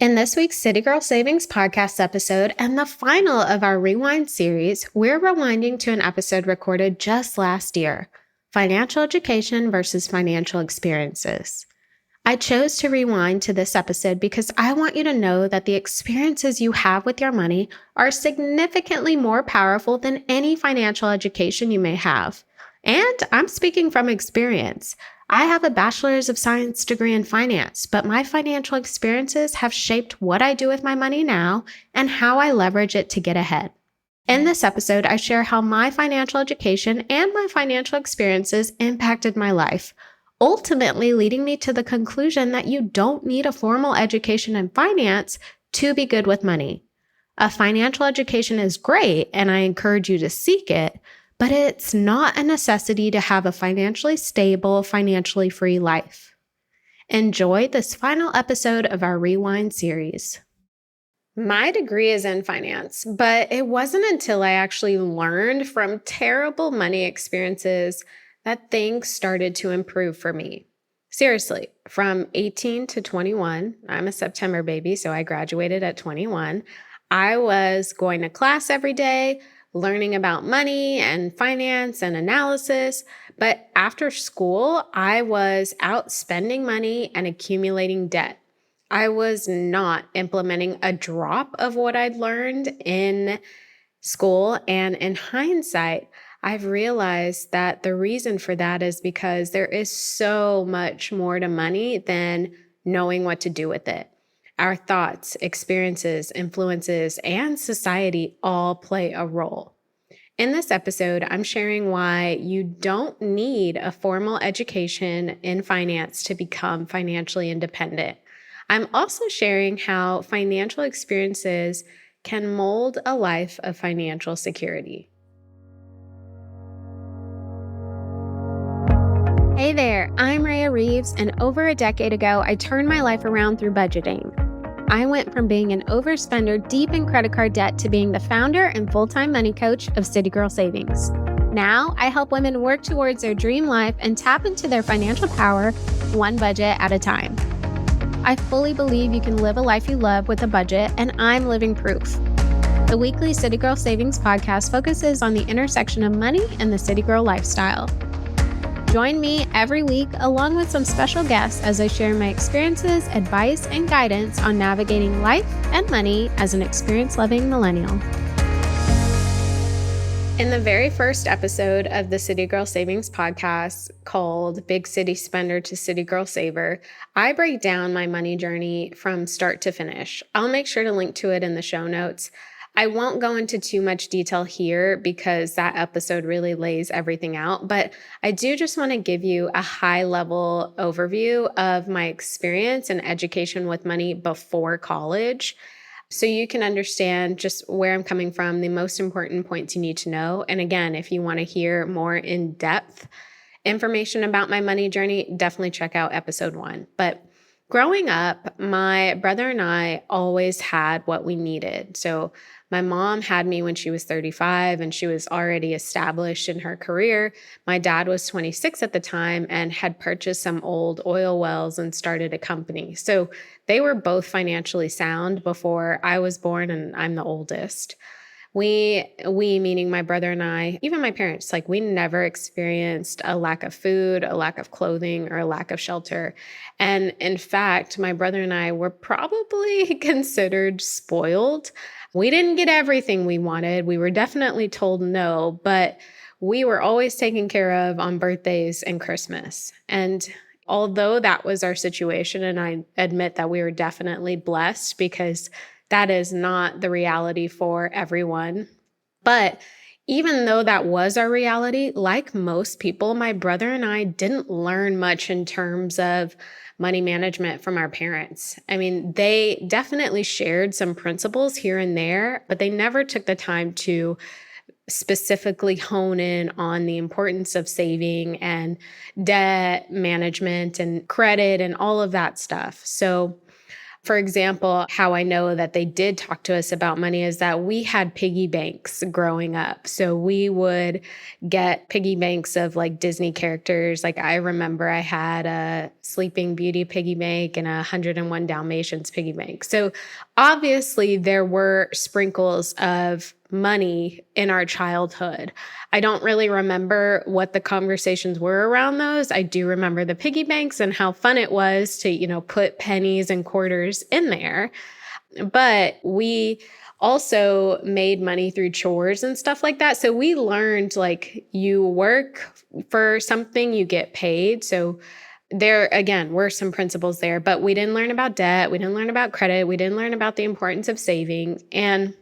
In this week's City Girl Savings podcast episode and the final of our Rewind series, we're rewinding to an episode recorded just last year, Financial Education versus Financial Experiences. I chose to rewind to this episode because I want you to know that the experiences you have with your money are significantly more powerful than any financial education you may have. And I'm speaking from experience. I have a bachelor's of science degree in finance, but my financial experiences have shaped what I do with my money now and how I leverage it to get ahead. In this episode, I share how my financial education and my financial experiences impacted my life, ultimately leading me to the conclusion that you don't need a formal education in finance to be good with money. A financial education is great, and I encourage you to seek it, but it's not a necessity to have a financially stable, financially free life. Enjoy this final episode of our Rewind series. My degree is in finance, but it wasn't until I actually learned from terrible money experiences that things started to improve for me. Seriously, from 18 to 21, I'm a September baby, so I graduated at 21. I was going to class every day, learning about money and finance and analysis. But after school, I was out spending money and accumulating debt. I was not implementing a drop of what I'd learned in school. And in hindsight, I've realized that the reason for that is because there is so much more to money than knowing what to do with it. Our thoughts, experiences, influences, and society all play a role. In this episode, I'm sharing why you don't need a formal education in finance to become financially independent. I'm also sharing how financial experiences can mold a life of financial security. Hey there, I'm Rhea Reeves, and over a decade ago, I turned my life around through budgeting. I went from being an overspender deep in credit card debt to being the founder and full-time money coach of City Girl Savings. Now, I help women work towards their dream life and tap into their financial power one budget at a time. I fully believe you can live a life you love with a budget, and I'm living proof. The weekly City Girl Savings podcast focuses on the intersection of money and the City Girl lifestyle. Join me every week along with some special guests as I share my experiences, advice, and guidance on navigating life and money as an experience-loving millennial. In the very first episode of the City Girl Savings podcast called Big City Spender to City Girl Saver, I break down my money journey from start to finish. I'll make sure to link to it in the show notes. I won't go into too much detail here because that episode really lays everything out, but I do just want to give you a high-level overview of my experience and education with money before college, so you can understand just where I'm coming from, the most important points you need to know. And again, if you want to hear more in-depth information about my money journey, definitely check out episode 1. But growing up, my brother and I always had what we needed. So my mom had me when she was 35 and she was already established in her career. My dad was 26 at the time and had purchased some old oil wells and started a company. So they were both financially sound before I was born, and I'm the oldest. We meaning my brother and I, even my parents, we never experienced a lack of food, a lack of clothing, or a lack of shelter. And in fact, my brother and I were probably considered spoiled. We didn't get everything we wanted. We were definitely told no, but we were always taken care of on birthdays and Christmas. And although that was our situation, and I admit that we were definitely blessed because that is not the reality for everyone. But even though that was our reality, like most people, my brother and I didn't learn much in terms of money management from our parents. I mean, they definitely shared some principles here and there, but they never took the time to specifically hone in on the importance of saving and debt management and credit and all of that stuff. So For example, how I know that they did talk to us about money is that we had piggy banks growing up. So we would get piggy banks of like Disney characters. Like I remember I had a Sleeping Beauty piggy bank and a 101 Dalmatians piggy bank. So obviously there were sprinkles of money in our childhood. I don't really remember what the conversations were around those. I do remember the piggy banks and how fun it was to, put pennies and quarters in there. But we also made money through chores and stuff like that. So we learned like you work for something, you get paid. So there, again, were some principles there, but we didn't learn about debt. We didn't learn about credit. We didn't learn about the importance of saving. And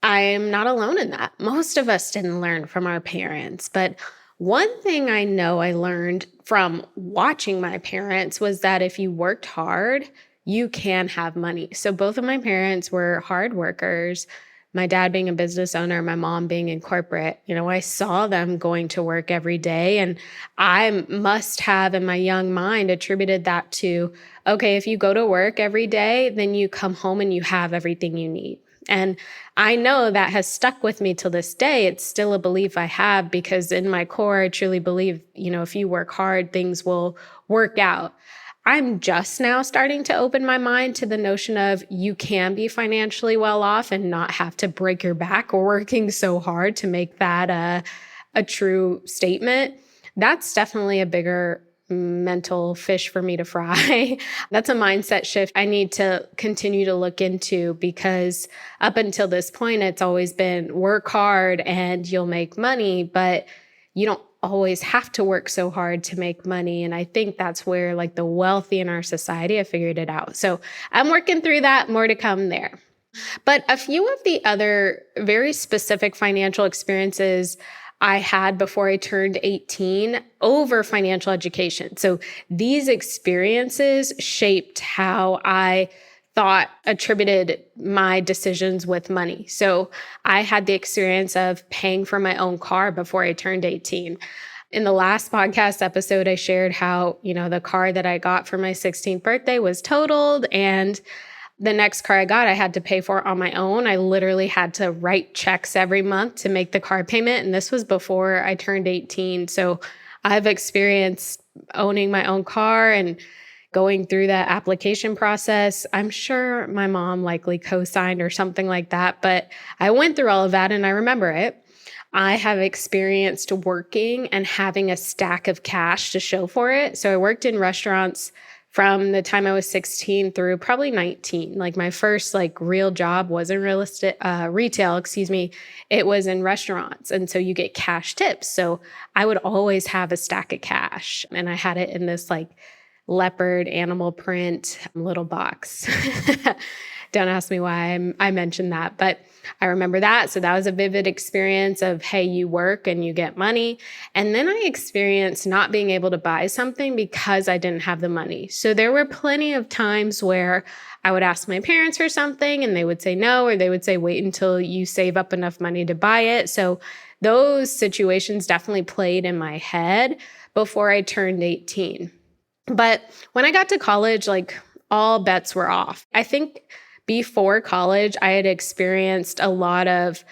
I'm not alone in that. Most of us didn't learn from our parents. But one thing I know I learned from watching my parents was that if you worked hard, you can have money. So both of my parents were hard workers. My dad being a business owner, my mom being in corporate. I saw them going to work every day. And I must have in my young mind attributed that to, okay, if you go to work every day, then you come home and you have everything you need. And I know that has stuck with me till this day. It's still a belief I have because in my core, I truly believe, if you work hard, things will work out. I'm just now starting to open my mind to the notion of you can be financially well off and not have to break your back or working so hard to make that a true statement. That's definitely a bigger mental fish for me to fry. That's a mindset shift I need to continue to look into because up until this point, it's always been work hard and you'll make money, but you don't always have to work so hard to make money. And I think that's where like the wealthy in our society have figured it out. So I'm working through that, more to come there. But a few of the other very specific financial experiences I had before I turned 18 over financial education. So these experiences shaped how I attributed my decisions with money. So I had the experience of paying for my own car before I turned 18. In the last podcast episode, I shared how, the car that I got for my 16th birthday was totaled, and the next car I got, I had to pay for on my own. I literally had to write checks every month to make the car payment. And this was before I turned 18. So I've experienced owning my own car and going through that application process. I'm sure my mom likely co-signed or something like that, but I went through all of that and I remember it. I have experienced working and having a stack of cash to show for it. So I worked in restaurants from the time I was 16 through probably 19. Like my first real job wasn't retail, it was in restaurants. And so you get cash tips. So I would always have a stack of cash and I had it in this leopard animal print little box. Don't ask me why I mentioned that, but I remember that. So that was a vivid experience of, hey, you work and you get money. And then I experienced not being able to buy something because I didn't have the money. So there were plenty of times where I would ask my parents for something and they would say no, or they would say, wait until you save up enough money to buy it. So those situations definitely played in my head before I turned 18. But when I got to college, all bets were off. I think before college, I had experienced a lot of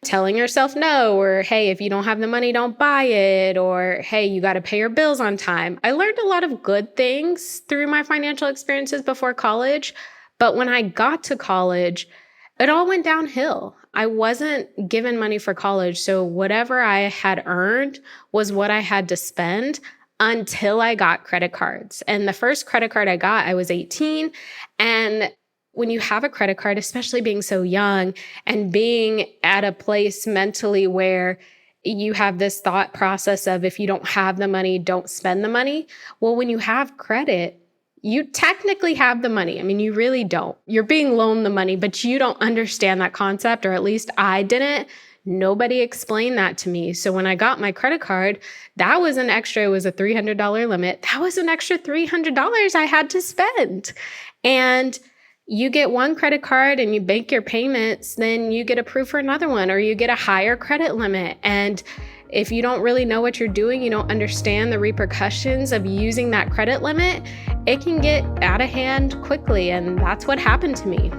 telling yourself no, or hey, if you don't have the money, don't buy it, or hey, you got to pay your bills on time. I learned a lot of good things through my financial experiences before college, but when I got to college, it all went downhill. I wasn't given money for college, so whatever I had earned was what I had to spend until I got credit cards. And the first credit card I got, I was 18, and when you have a credit card, especially being so young and being at a place mentally where you have this thought process of if you don't have the money, don't spend the money. Well, when you have credit, you technically have the money. I mean, you really don't. You're being loaned the money, but you don't understand that concept, or at least I didn't. Nobody explained that to me. So when I got my credit card, that was an extra, it was a $300 limit. That was an extra $300 I had to spend. And you get one credit card and you bank your payments, then you get approved for another one, or you get a higher credit limit. And If you don't really know what you're doing, you don't understand the repercussions of using that credit limit, it can get out of hand quickly, and that's what happened to me.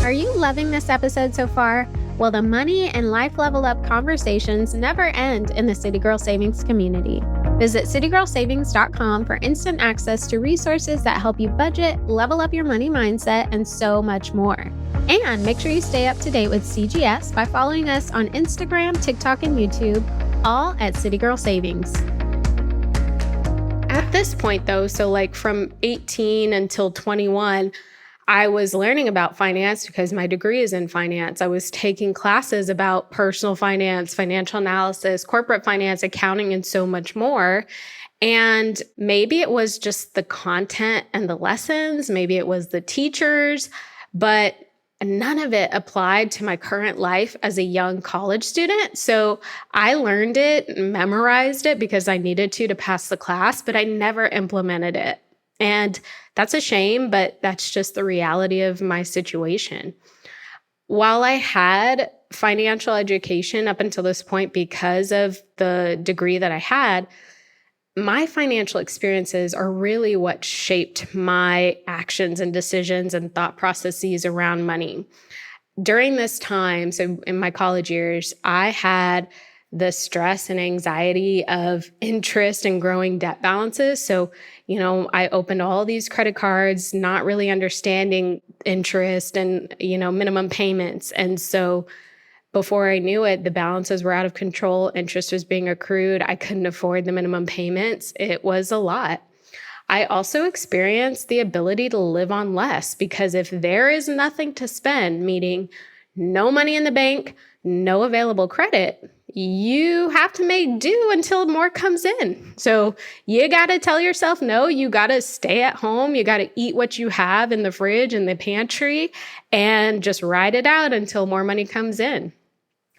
Are you loving this episode so far? Well, the money and life level up conversations never end in the City Girl Savings community. Visit citygirlsavings.com for instant access to resources that help you budget, level up your money mindset, and so much more. And make sure you stay up to date with CGS by following us on Instagram, TikTok, and YouTube, all at City Girl Savings. At this point, though, so like from 18 until 21, I was learning about finance because my degree is in finance. I was taking classes about personal finance, financial analysis, corporate finance, accounting, and so much more. And maybe it was just the content and the lessons, maybe it was the teachers, but none of it applied to my current life as a young college student. So I learned it, memorized it because I needed to pass the class, but I never implemented it. And that's a shame, but that's just the reality of my situation. While I had financial education up until this point because of the degree that I had, my financial experiences are really what shaped my actions and decisions and thought processes around money. During this time, so in my college years, I had the stress and anxiety of interest and growing debt balances. So, I opened all these credit cards, not really understanding interest and, minimum payments. And so before I knew it, the balances were out of control. Interest was being accrued. I couldn't afford the minimum payments. It was a lot. I also experienced the ability to live on less because if there is nothing to spend, meaning no money in the bank, no available credit, you have to make do until more comes in. So you got to tell yourself no, you got to stay at home, you got to eat what you have in the fridge and the pantry and just ride it out until more money comes in.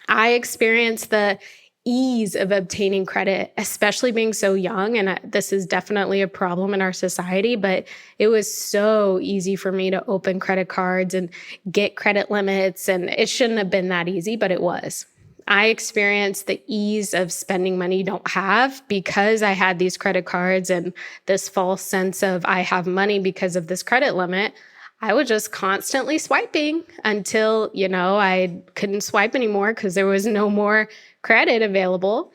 I experienced the ease of obtaining credit, especially being so young. And this is definitely a problem in our society, but it was so easy for me to open credit cards and get credit limits. And it shouldn't have been that easy, but it was. I experienced the ease of spending money you don't have because I had these credit cards and this false sense of I have money because of this credit limit. I was just constantly swiping until, I couldn't swipe anymore because there was no more credit available.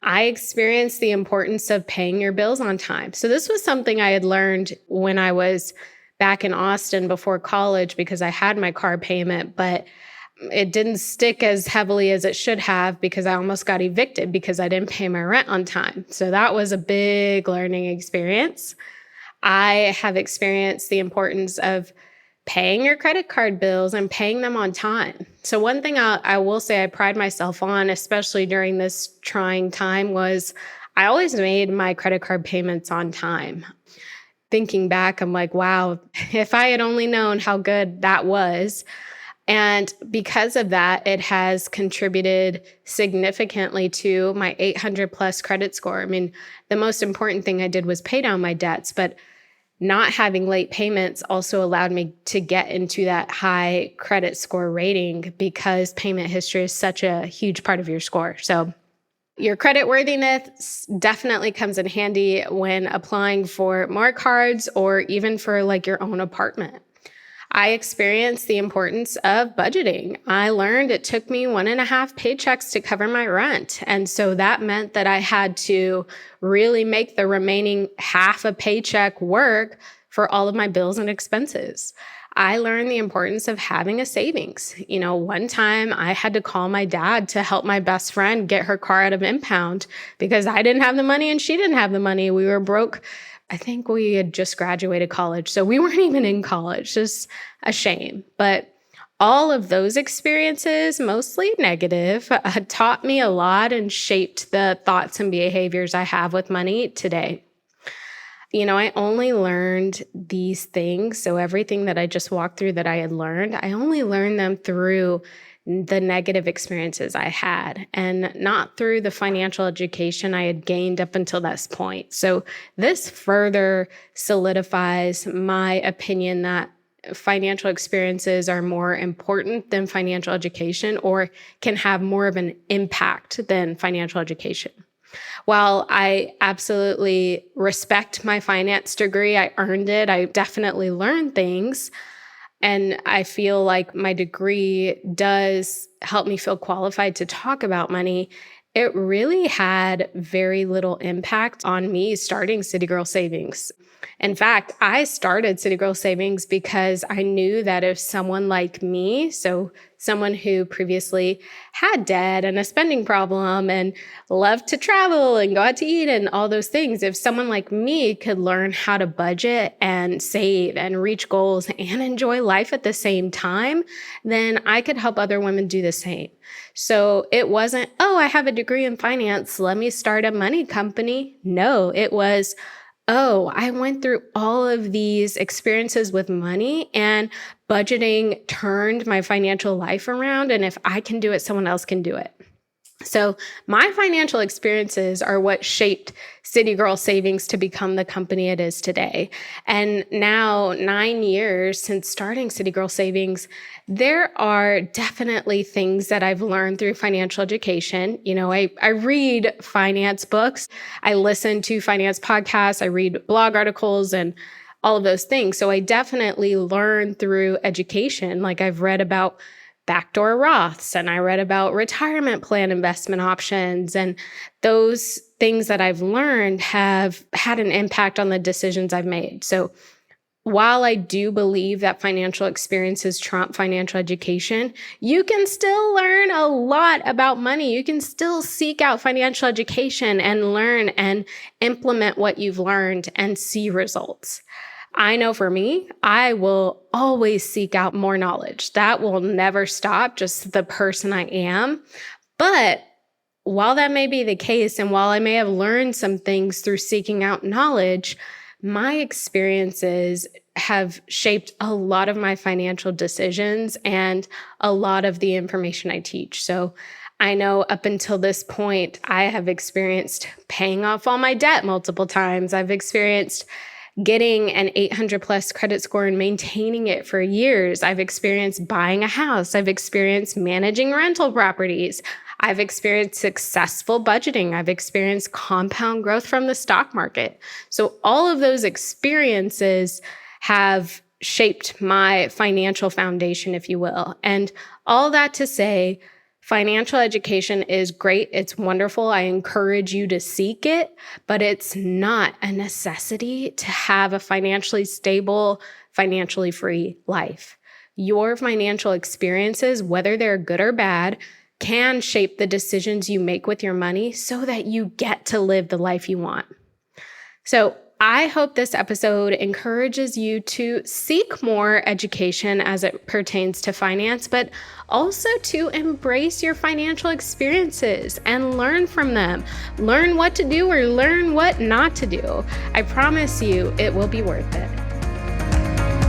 I experienced the importance of paying your bills on time. So this was something I had learned when I was back in Austin before college because I had my car payment, but it didn't stick as heavily as it should have because I almost got evicted because I didn't pay my rent on time. So that was a big learning experience. I have experienced the importance of paying your credit card bills and paying them on time. So one thing I will say I pride myself on, especially during this trying time, was I always made my credit card payments on time. Thinking back, I'm like, wow, if I had only known how good that was. And because of that, it has contributed significantly to my 800 plus credit score. I mean, the most important thing I did was pay down my debts, but not having late payments also allowed me to get into that high credit score rating because payment history is such a huge part of your score. So your credit worthiness definitely comes in handy when applying for more cards or even for like your own apartment. I experienced the importance of budgeting. I learned it took me 1.5 paychecks to cover my rent. And so that meant that I had to really make the remaining half a paycheck work for all of my bills and expenses. I learned the importance of having a savings. One time I had to call my dad to help my best friend get her car out of impound because I didn't have the money and she didn't have the money. We were broke. I think we had just graduated college, so we weren't even in college. Just a shame. But all of those experiences, mostly negative, taught me a lot and shaped the thoughts and behaviors I have with money today. I only learned these things. So everything that I just walked through that I had learned, I only learned them through the negative experiences I had and not through the financial education I had gained up until this point. So this further solidifies my opinion that financial experiences are more important than financial education or can have more of an impact than financial education. While I absolutely respect my finance degree, I earned it, I definitely learned things, and I feel like my degree does help me feel qualified to talk about money, it really had very little impact on me starting City Girl Savings. In fact, I started City Girl Savings because I knew that if someone like me, so someone who previously had debt and a spending problem and loved to travel and go out to eat and all those things, if someone like me could learn how to budget and save and reach goals and enjoy life at the same time, then I could help other women do the same. So it wasn't, oh, I have a degree in finance, let me start a money company. No, it was, oh, I went through all of these experiences with money and budgeting turned my financial life around. And if I can do it, someone else can do it. So my financial experiences are what shaped City Girl Savings to become the company it is today. And now, 9 years since starting City Girl Savings, there are definitely things that I've learned through financial education. You know, I read finance books, I listen to finance podcasts, I read blog articles and all of those things. So I definitely learn through education. Like I've read about backdoor Roths and I read about retirement plan investment options, and those things that I've learned have had an impact on the decisions I've made. So while I do believe that financial experiences trump financial education, you can still learn a lot about money. You can still seek out financial education and learn and implement what you've learned and see results. I know for me, I will always seek out more knowledge. That will never stop, just the person I am. But while that may be the case, and while I may have learned some things through seeking out knowledge, my experiences have shaped a lot of my financial decisions and a lot of the information I teach. So I know up until this point, I have experienced paying off all my debt multiple times. I've experienced getting an 800 plus credit score and maintaining it for years. I've experienced buying a house. I've experienced managing rental properties. I've experienced successful budgeting. I've experienced compound growth from the stock market. So all of those experiences have shaped my financial foundation, if you will. And all that to say, financial education is great. It's wonderful. I encourage you to seek it, but it's not a necessity to have a financially stable, financially free life. Your financial experiences, whether they're good or bad, can shape the decisions you make with your money so that you get to live the life you want. So I hope this episode encourages you to seek more education as it pertains to finance, but also to embrace your financial experiences and learn from them. Learn what to do or learn what not to do. I promise you it will be worth it.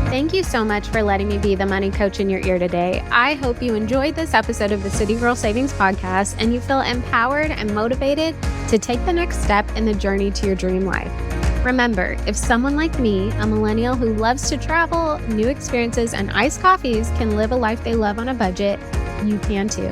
Thank you so much for letting me be the money coach in your ear today. I hope you enjoyed this episode of the City Girl Savings Podcast and you feel empowered and motivated to take the next step in the journey to your dream life. Remember, if someone like me, a millennial who loves to travel, new experiences, and iced coffees can live a life they love on a budget, you can too.